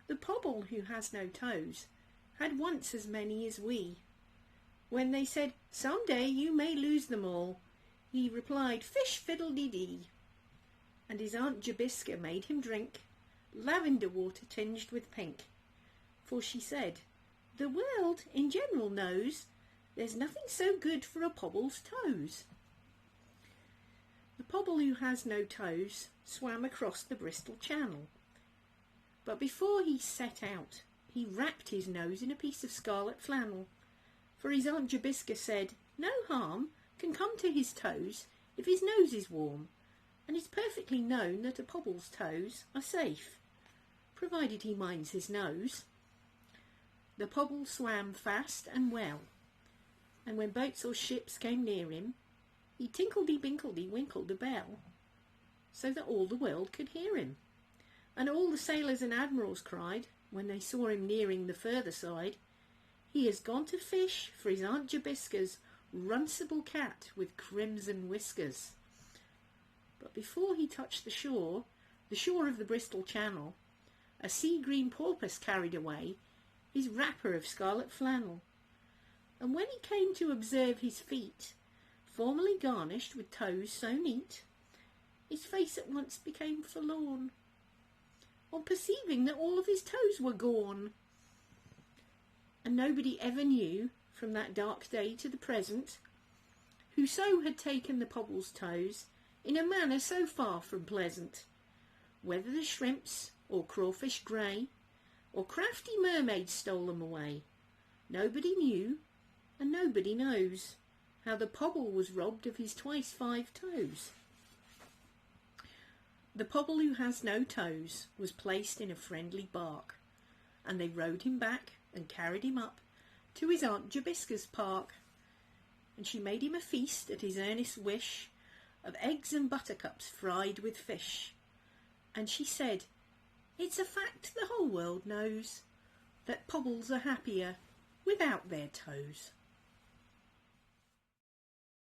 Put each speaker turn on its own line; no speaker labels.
The Pobble who has no toes had once as many as we. When they said, "Some day you may lose them all," he replied, "Fish fiddle-dee-dee." And his Aunt Jobiska made him drink lavender water tinged with pink, for she said, "The world in general knows there's nothing so good for a Pobble's toes." The Pobble who has no toes swam across the Bristol Channel. But before he set out, he wrapped his nose in a piece of scarlet flannel, for his Aunt Jobiska said no harm can come to his toes if his nose is warm, and it's perfectly known that a Pobble's toes are safe, provided he minds his nose. The Pobble swam fast and well, and when boats or ships came near him, he tinkledy-binkledy-winkled a bell, so that all the world could hear him. And all the sailors and admirals cried, when they saw him nearing the further side, "He has gone to fish for his Aunt Jobiska's runcible cat with crimson whiskers." But before he touched the shore of the Bristol Channel, a sea-green porpoise carried away his wrapper of scarlet flannel, and when he came to observe his feet, formerly garnished with toes so neat, his face at once became forlorn, on perceiving that all of his toes were gone. And nobody ever knew, from that dark day to the present, whoso had taken the Pobble's toes in a manner so far from pleasant, whether the shrimps or crawfish grey, or crafty mermaids stole them away. Nobody knew, and nobody knows, how the Pobble was robbed of his twice 5 toes. The Pobble who has no toes was placed in a friendly bark, and they rowed him back and carried him up to his Aunt Jobiska's park, and she made him a feast at his earnest wish of eggs and buttercups fried with fish, and she said, "It's a fact the whole world knows, that Pobbles are happier without their toes."